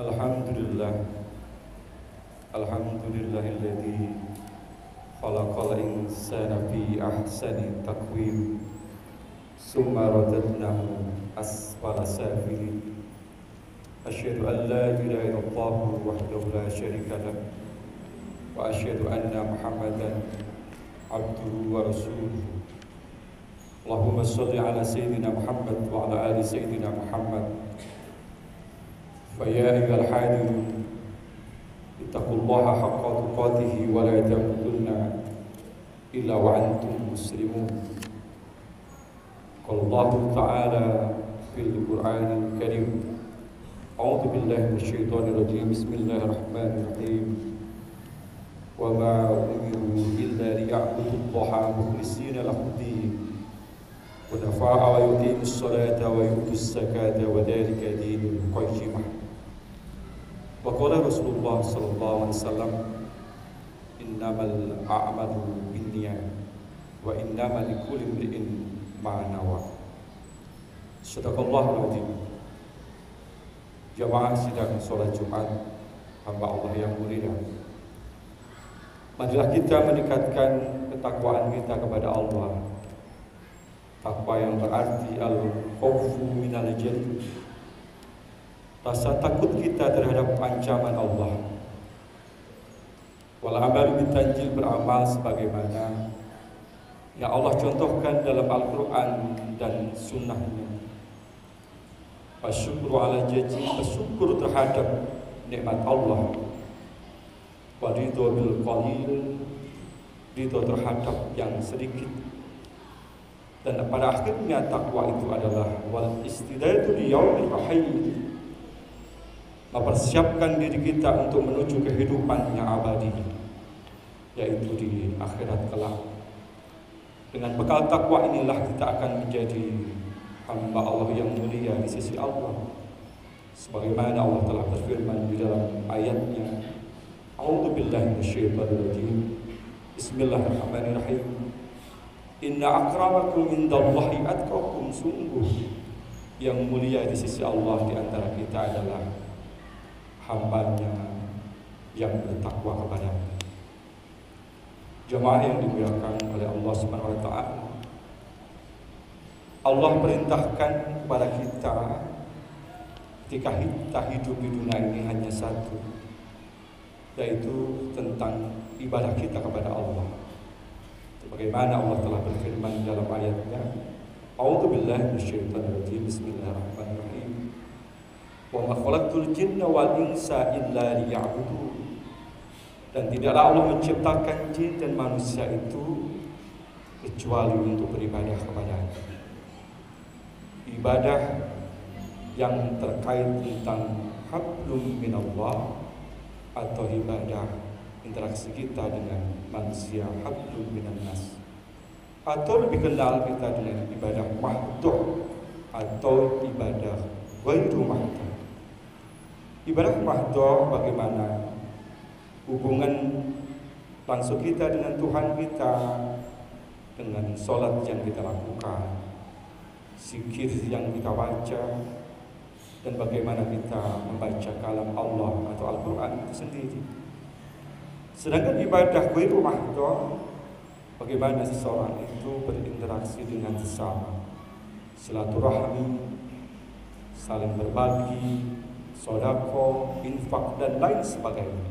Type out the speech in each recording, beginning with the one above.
Alhamdulillah. Alhamdulillahilladzi khalaqal insana fi ahsani taqwim summa radadnahu asfala safilin. Asyhadu an la ilaha illallah wahdahu la syarika lah wa asyhadu anna Muhammadan abduhu wa rasuluh. Allahumma shalli ala sayyidina Muhammad wa ala ali sayyidina Muhammad. Fa ya ayyuhal hadirun ittaqullaha haqqa tuqatih wa la tamutunna illa wa antum muslimun. Qala Allah Ta'ala fil Qur'anil Karim. A'udzu billahi minasyaitonir rajim. Bismillahirrahmanirrahim. Wa ma umiru illa liya'budullaha mukhlishina lahu-d-din wa nafa'a wa yuqimus salata wa yutuz zakata wa dzalika dinul qayyimah. Wa qala Rasulullah sallallahu alaihi wasallam, innamal a'malu binniyat wa innamal likulli imri'in ma nawa. Shadaqallahul azim. Jamaah sidang salat Jumat hamba Allah yang mulia, marilah kita meningkatkan ketakwaan kita kepada Allah. Takwa yang berarti al-khawfu minal jalil, rasa takut kita terhadap ancaman Allah. Wal amal bitanjil, beramal sebagaimana yang Allah contohkan dalam Al-Quran dan Sunnahnya. Wasyukru ala jaji, bersyukur terhadap nikmat Allah. Waridho bil qalil, ridho terhadap yang sedikit. Dan pada akhirnya takwa itu adalah wal istidadu li yaumil wahid, mempersiapkan diri kita untuk menuju kehidupan yang abadi, yaitu di akhirat kelak. Dengan bekal takwa inilah kita akan menjadi hamba Allah yang mulia di sisi Allah, sebagaimana Allah telah berfirman di dalam ayatnya. A'udzu billahi minasyaitonir rajim. Bismillahirrahmanirrahim. Inna akramakum indallahi atqakum, sungguh yang mulia di sisi Allah di antara kita adalah hambanya yang bertakwa kepadanya. Jemaah yang dimuliakan oleh Allah Subhanahu wa taala, Allah perintahkan kepada kita ketika kita hidup di dunia ini hanya satu, yaitu tentang ibadah kita kepada Allah. Sebagaimana Allah telah berfirman dalam ayatnya, A'udzu billahi minasyaitonir rajim. Bismillahirrahmanirrahim. Wa ma khalaqtul jinna wal insa illa liya'budun. Dan tidaklah Allah menciptakan jin dan manusia itu kecuali untuk beribadah kepadanya. Ibadah yang terkait tentang hablum minallah, atau ibadah interaksi kita dengan manusia, hablum minan nas, atau lebih kenal kita dengan ibadah mahdhur atau ibadah ghairu mahdhur. Ibadah mahdhur bagaimana hubungan langsung kita dengan Tuhan kita, dengan sholat yang kita lakukan, zikir yang kita baca, dan bagaimana kita membaca kalam Allah atau Al-Quran itu sendiri. Sedangkan ibadah ghairu mahdhur, bagaimana seseorang itu berinteraksi dengan sesama, silaturahmi, saling berbagi, sedekah, infak, dan lain sebagainya.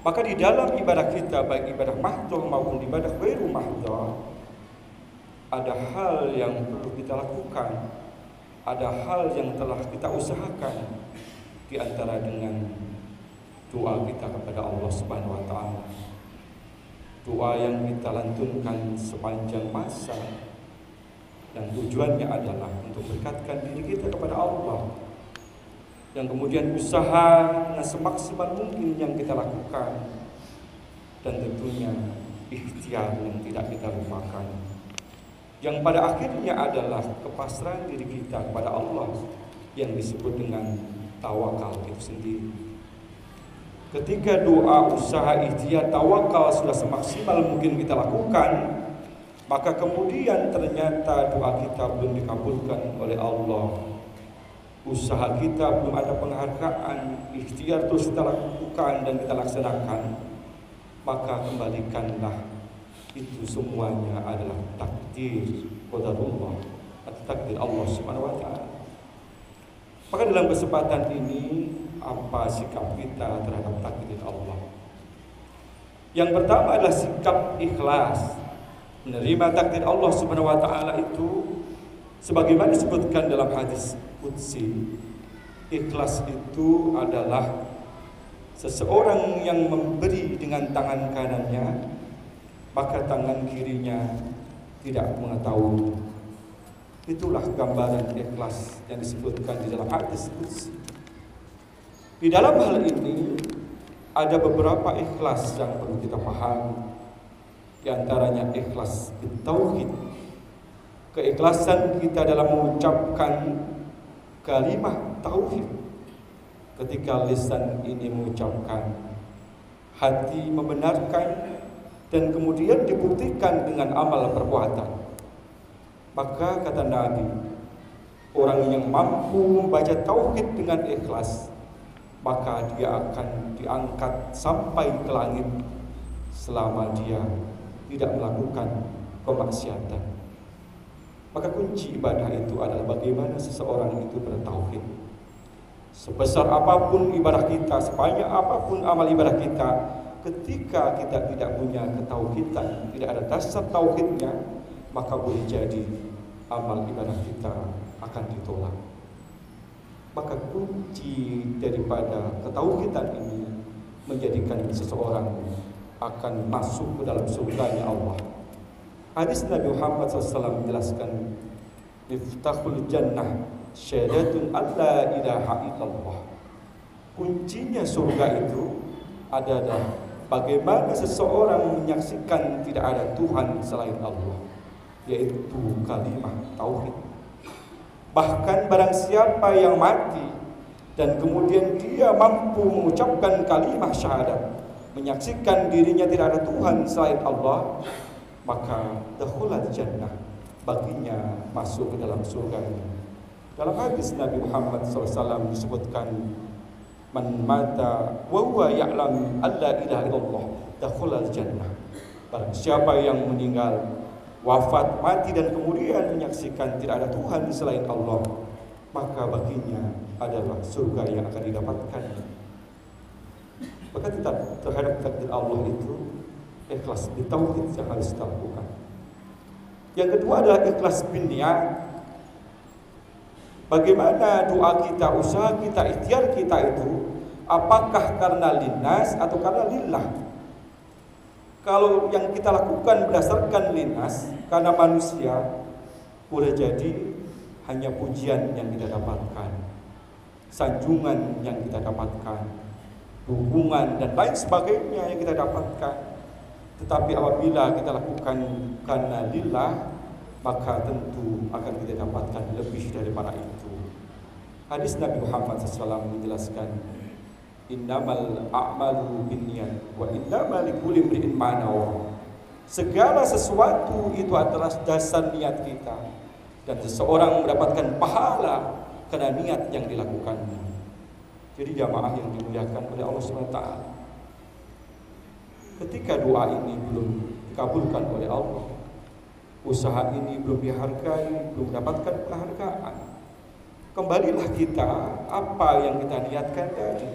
Maka di dalam ibadah kita, baik ibadah mahdhur maupun ibadah ghairu mahdhur, ada hal yang perlu kita lakukan, ada hal yang telah kita usahakan, di antara dengan doa kita kepada Allah Subhanahu wa taala. Doa yang kita lantunkan sepanjang masa, dan tujuannya adalah untuk mendekatkan diri kita kepada Allah. Yang kemudian usaha semaksimal mungkin yang kita lakukan, dan tentunya ikhtiar yang tidak kita lupakan, yang pada akhirnya adalah kepasrahan diri kita kepada Allah, yang disebut dengan tawakal itu sendiri. Ketika doa, usaha, ikhtiar, tawakal sudah semaksimal mungkin kita lakukan, maka kemudian ternyata doa kita belum dikabulkan oleh Allah, usaha kita belum ada penghargaan, ikhtiar terus kita lakukan dan kita laksanakan, maka kembalikanlah itu semuanya adalah takdir qadarullah atau takdir Allah Subhanahu wa taala. Maka dalam kesempatan ini, apa sikap kita terhadap takdir Allah? Yang pertama adalah sikap ikhlas, menerima takdir Allah Subhanahu wa taala itu sebagaimana disebutkan dalam hadis qudsi. Ikhlas itu adalah seseorang yang memberi dengan tangan kanannya, maka tangan kirinya tidak mengetahui. Itulah gambaran ikhlas yang disebutkan di dalam hadis qudsi. Di dalam hal ini ada beberapa ikhlas yang perlu kita pahami. Di antaranya ikhlas tauhid, keikhlasan kita dalam mengucapkan kalimat tauhid. Ketika lisan ini mengucapkan, hati membenarkan, dan kemudian dibuktikan dengan amal perbuatan. Maka kata Nabi, orang yang mampu membaca tauhid dengan ikhlas, maka dia akan diangkat sampai ke langit selama dia tidak melakukan kemaksiatan. Maka kunci ibadah itu adalah bagaimana seseorang itu bertauhid. Sebesar apapun ibadah kita, sebanyak apapun amal ibadah kita, ketika kita tidak punya ketauhidan, tidak ada dasar tauhidnya, maka boleh jadi amal ibadah kita akan ditolak. Maka kunci daripada ketauhidan ini menjadikan seseorang akan masuk ke dalam surganya Allah. Hadis Nabi Muhammad SAW menjelaskan, miftahul jannah syahadatun alla ilaha illallah. Kuncinya surga itu adalah bagaimana seseorang menyaksikan tidak ada Tuhan selain Allah, yaitu kalimat tauhid. Bahkan barang siapa yang mati dan kemudian dia mampu mengucapkan kalimat syahadat, menyaksikan dirinya tidak ada Tuhan selain Allah, maka dakhulal jannah, baginya masuk ke dalam surga. Dalam hadis Nabi Muhammad SAW disebutkan, man mata wa huwa ya'lam alla ilaha illallah dakhulal jannah. Barang siapa yang meninggal, wafat, mati dan kemudian menyaksikan tidak ada Tuhan selain Allah, maka baginya adalah surga yang akan didapatkan. Maka tetap terhadap takdir Allah itu ikhlas di tauhid yang harus kita lakukan. Yang kedua adalah ikhlas bin niat. Bagaimana doa kita, usaha kita, ikhtiar kita itu, apakah karena linnas atau karena lillah? Kalau yang kita lakukan berdasarkan linnas, karena manusia, boleh jadi hanya pujian yang kita dapatkan, sanjungan yang kita dapatkan, dukungan dan lain sebagainya yang kita dapatkan. Tetapi apabila kita lakukan karena lillah, maka tentu akan kita dapatkan lebih daripada itu. Hadis Nabi Muhammad SAW menjelaskan, innamal a'malu binniyat wa innamal likulli imri'in ma nawa. Segala sesuatu itu adalah dasar niat kita, dan seseorang mendapatkan pahala karena niat yang dilakukannya. Jadi jamaah yang dimuliakan oleh Allah SWT, ketika doa ini belum dikabulkan oleh Allah, usaha ini belum dihargai, belum mendapatkan penghargaan, kembalilah kita apa yang kita niatkan tadi.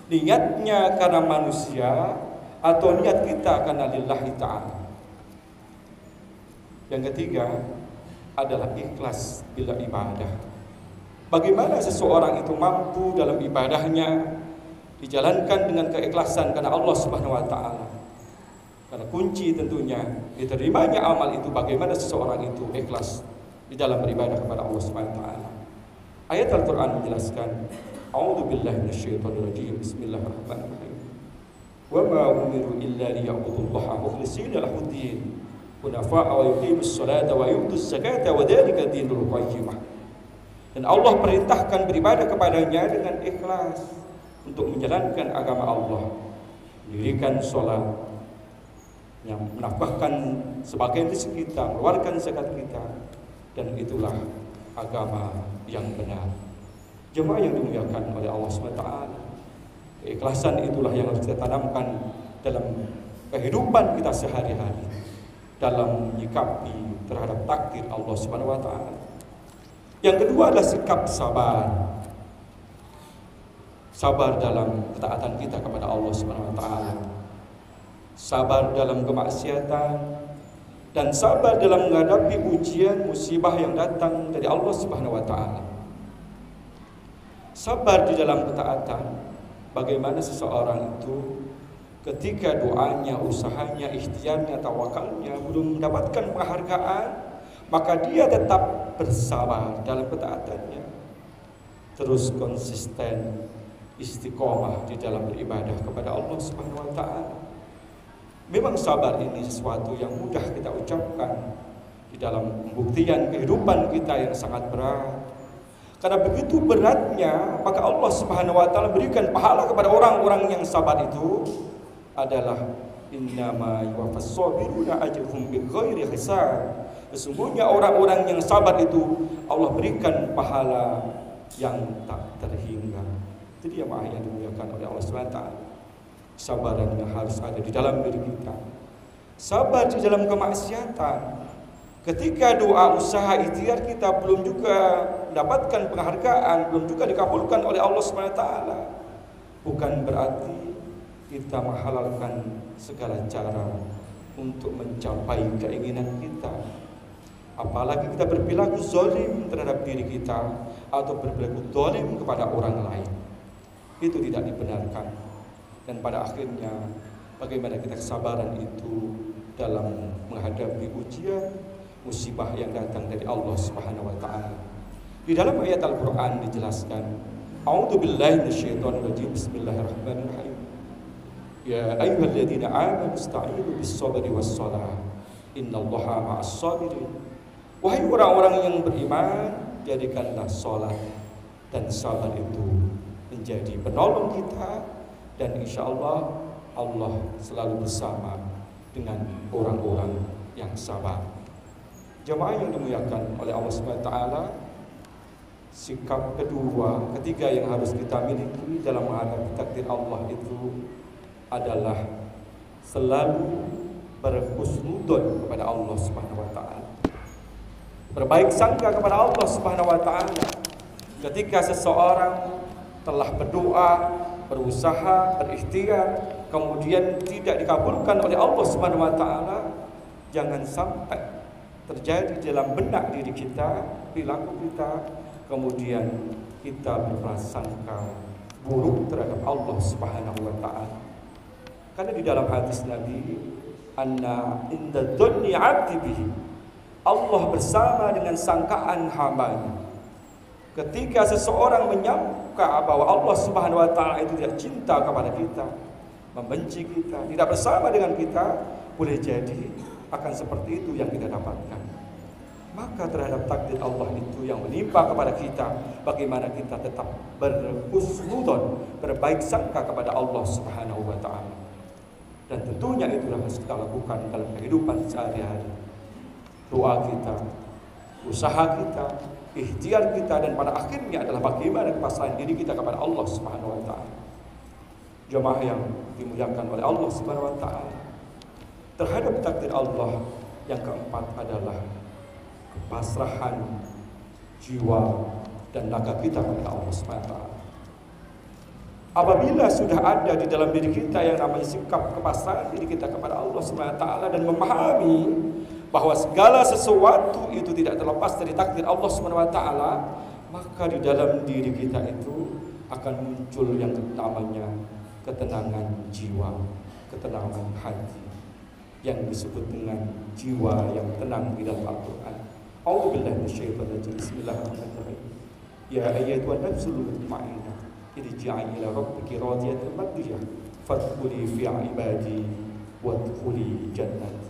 Niatnya karena manusia atau niat kita karena lillahi ta'ala. Yang ketiga adalah ikhlas bila ibadah. Bagaimana seseorang itu mampu dalam ibadahnya dijalankan dengan keikhlasan karena Allah Subhanahu wa taala. Karena kunci tentunya diterimanya amal itu bagaimana seseorang itu ikhlas di dalam beribadah kepada Allah Subhanahu wa taala. Ayat Al-Qur'an menjelaskan, a'udzu billahi minasyaitonir rajim, bismillahirrahmanirrahim. Wa ma umiru illa liya'budullaha mukhlishina lahud-din, hunafa'a wa yuqimus salata wa yu'tuz zakata wa dzalika dinul qayyimah. Dan Allah perintahkan beribadah kepadanya dengan ikhlas untuk menjalankan agama Allah, mendirikan salat, yang menafkahkan sebagian rezeki kita, mengeluarkan zakat kita, dan itulah agama yang benar. Jemaah yang dimuliakan oleh Allah SWT, keikhlasan itulah yang harus kita tanamkan dalam kehidupan kita sehari-hari, dalam menyikapi terhadap takdir Allah SWT. Yang kedua adalah sikap sabar. Sabar dalam ketaatan kita kepada Allah SWT, sabar dalam kemaksiatan, dan sabar dalam menghadapi ujian musibah yang datang dari Allah SWT. Sabar di dalam ketaatan, bagaimana seseorang itu ketika doanya, usahanya, ikhtiarnya, tawakalnya belum mendapatkan penghargaan, maka dia tetap bersabar dalam ketaatannya, terus konsisten, istiqomah di dalam beribadah kepada Allah Subhanahu wa taala. Memang sabar ini sesuatu yang mudah kita ucapkan di dalam pembuktian kehidupan kita yang sangat berat. Karena begitu beratnya, maka Allah Subhanahu wa taala berikan pahala kepada orang-orang yang sabar itu adalah innama yuwaffas sabiruna ajruhum bighairi hisab. Sesungguhnya orang-orang yang sabar itu Allah berikan pahala yang tak terhingga. Jadi yang yang dimuliakan oleh Allah SWT, sabaran yang harus ada di dalam diri kita. Sabar di dalam kemaksiatan. Ketika doa, usaha, ikhtiar kita belum juga mendapatkan penghargaan, belum juga dikabulkan oleh Allah SWT, bukan berarti kita menghalalkan segala cara untuk mencapai keinginan kita. Apalagi kita berperilaku zalim terhadap diri kita atau berperilaku zalim kepada orang lain. Itu tidak dibenarkan. Dan pada akhirnya bagaimana kita kesabaran itu dalam menghadapi ujian musibah yang datang dari Allah Subhanahu wa taala. Di dalam ayat Al-Qur'an dijelaskan, A'udzubillahi minasyaitonirrajim, bismillahirrahmanirrahim. Ya ayyuhalladzina amanu ista'inu bis-sabri was-shalah. Innallaha ma'as-sabirin. Wahai orang-orang yang beriman, jadikanlah salat dan sabar itu menjadi penolong kita, dan insya Allah Allah selalu bersama dengan orang-orang yang sabar. Jemaah yang dimuliakan oleh Allah SWT, sikap kedua, ketiga yang harus kita miliki dalam menghadapi takdir Allah itu adalah selalu berhusnudzon kepada Allah SWT. Berbaik sangka kepada Allah Subhanahu wa taala. Ketika seseorang telah berdoa, berusaha, berikhtiar, kemudian tidak dikabulkan oleh Allah Subhanahu wa taala, jangan sampai terjadi dalam benak diri kita, perilaku kita, kemudian kita berprasangka buruk terhadap Allah Subhanahu wa taala. Karena di dalam hadis Nabi, anna inda dzanni 'abdi bihi, Allah bersama dengan sangkaan hambanya. Ketika seseorang menyangka bahwa Allah Subhanahu wa taala itu tidak cinta kepada kita, membenci kita, tidak bersama dengan kita, boleh jadi akan seperti itu yang kita dapatkan. Maka terhadap takdir Allah itu yang menimpa kepada kita, bagaimana kita tetap berhusnudzon, berbaik sangka kepada Allah Subhanahu wa taala. Dan tentunya itulah harus kita lakukan dalam kehidupan sehari-hari. Doa kita, usaha kita, ikhtiar kita, dan pada akhirnya adalah bagaimana kepasrahan diri kita kepada Allah Subhanahu wa taala. Jemaah yang dimuliakan oleh Allah Subhanahu wa taala, terhadap takdir Allah yang keempat adalah kepasrahan jiwa dan raga kita kepada Allah Subhanahu wa taala. Apabila sudah ada di dalam diri kita yang namanya sikap kepasrahan diri kita kepada Allah Subhanahu wa taala dan memahami bahwa segala sesuatu itu tidak terlepas dari takdir Allah Subhanahu wa taala, maka di dalam diri kita itu akan muncul yang namanya ketenangan jiwa, ketenangan hati, yang disebut dengan jiwa yang tenang di dalam Al-Qur'an. A'udzubillahi minasyaitonir rajim. Bismillahirrahmanirrahim. Ya ayyatuhan nafsul mutmainnah, irji'i ila rabbiki radiyatan mardiyah, fadkhuli fi ibadi wadkhuli jannati.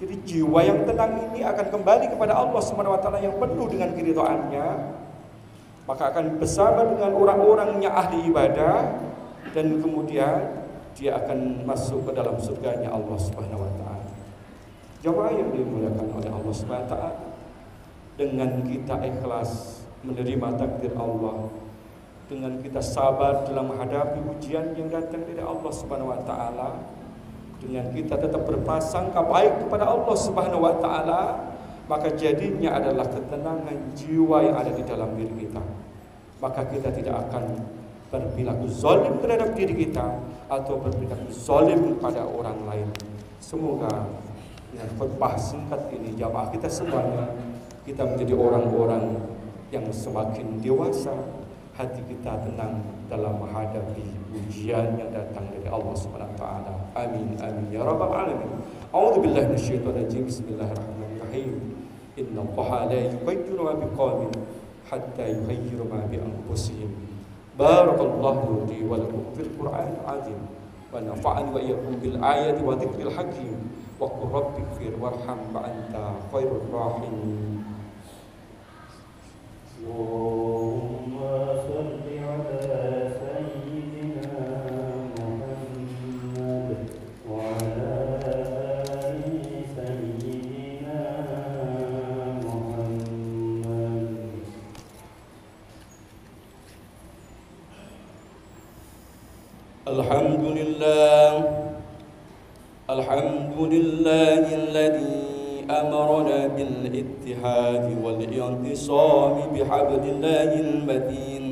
Jadi jiwa yang tenang ini akan kembali kepada Allah Subhanahu wa taala yang penuh dengan keridhaannya, maka akan bersama dengan orang-orang yang ahli ibadah, dan kemudian dia akan masuk ke dalam surganya Allah Subhanahu wa taala. Jemaah yang dimuliakan oleh Allah Subhanahu wa taala, dengan kita ikhlas menerima takdir Allah, dengan kita sabar dalam menghadapi ujian yang datang dari Allah Subhanahu wa taala, dengan kita tetap berprasangka baik kepada Allah Subhanahu wa taala, maka jadinya adalah ketenangan jiwa yang ada di dalam diri kita. Maka kita tidak akan berperilaku zalim terhadap diri kita atau berperilaku zalim kepada orang lain. Semoga dengan khutbah singkat ini jamaah kita semuanya, kita menjadi orang-orang yang semakin dewasa, hati kita tenang dalam menghadapi ujian yang datang dari Allah Subhanahu wa taala. Amin amin ya rabbal alamin. A'udzu billahi minasyaitonir rajim. Bismillahirrahmanirrahim. Inna Allaha la yughayyiru ma biqaumin hatta yughayyiru ma bi anfusihim. Barakallahu li wa lakum fil Qur'anil azim wa nafa'ani wa iyyakum bil ayati wa dzikril hakim. Wa qur rabbighfir warham wa anta khairur rahimin. Allahumma shalli ala sayyidina Muhammad wa ala ali sayyidina Muhammad. Alhamdulillahilladzi أمرنا بالاتحاد والاعتصام بحبل الله المتين.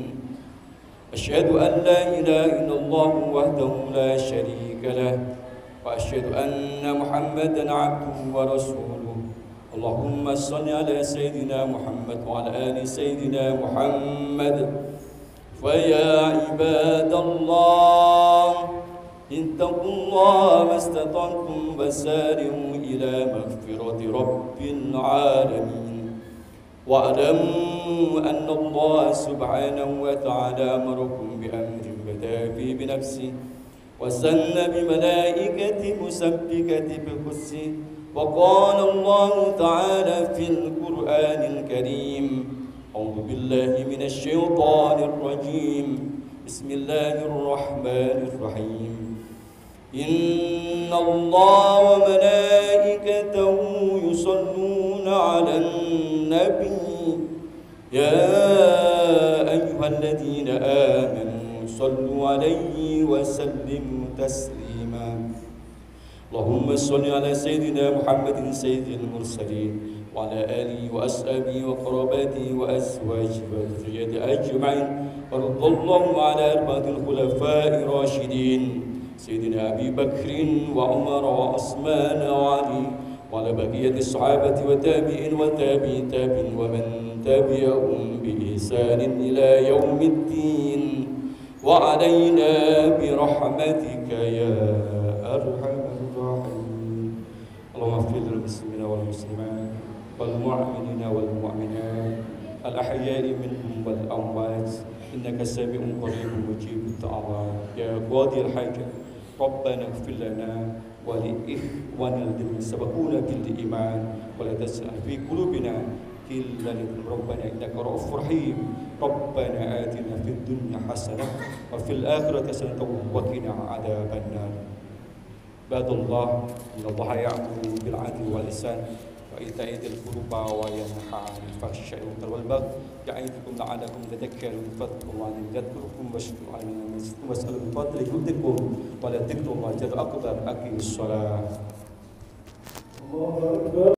أشهد أن لا إله إلا الله وحده لا شريك له وأشهد أن محمدا عبده ورسوله. اللهم صل على سيدنا محمد وعلى آل سيدنا محمد. فيا عباد الله اتقوا الله ما استطعتم وسارعوا إلى مغفرة رب العالمين. واعلموا أن الله سبحانه وتعالى أمركم بأمر بدأ فيه بنفسه وسن بملائكة مسبكة بقدسه. وقال الله تعالى في القرآن الكريم: أعوذ بالله من الشيطان الرجيم. بسم الله الرحمن الرحيم. إن الله وملائكته يصلون على النبي يا أيها الذين آمنوا صلوا عليه وسلموا تسليما. اللهم صل على سيدنا محمد سيد المرسلين وعلى آله وأصحابه وقراباته وأزواجه وذريته أجمعين. وارض اللهم على أربعة الخلفاء الراشدين سيدنا أبي بكر وعمر وعثمان وعلي وعلى بقية الصحابة والتابعين وتابعين ومن تبعهم بإحسان إلى يوم الدين. وعلينا برحمتك يا أرحم الراحمين. اللهم اغفر للمسلمين والمسلمات والمؤمنين والمؤمنات الأحياء منهم والأموات إنك سميع قريب مجيب الدعوات. يا قاضي الحاجة ربنا اغفر لنا ولإخواننا الذين سبقونا بالإيمان ولا تجعل في قلوبنا غلا ربنا إنك رؤوف رحيم. ربنا آتنا في الدنيا حسنة وفي الآخرة حسنة وقنا عذاب النار. عباد الله إن الله يأمر بالعدل والإحسان وإيتاء ذي القربى وينهى عن الفحشاء والمنكر والبغي يعظكم لعلكم تذكرون. فاذكروا الله يذكركم واشكروا على ما يزدكم واسألوا من فضله يؤتكم ولذكر الله أكبر. أقيموا الصلاة.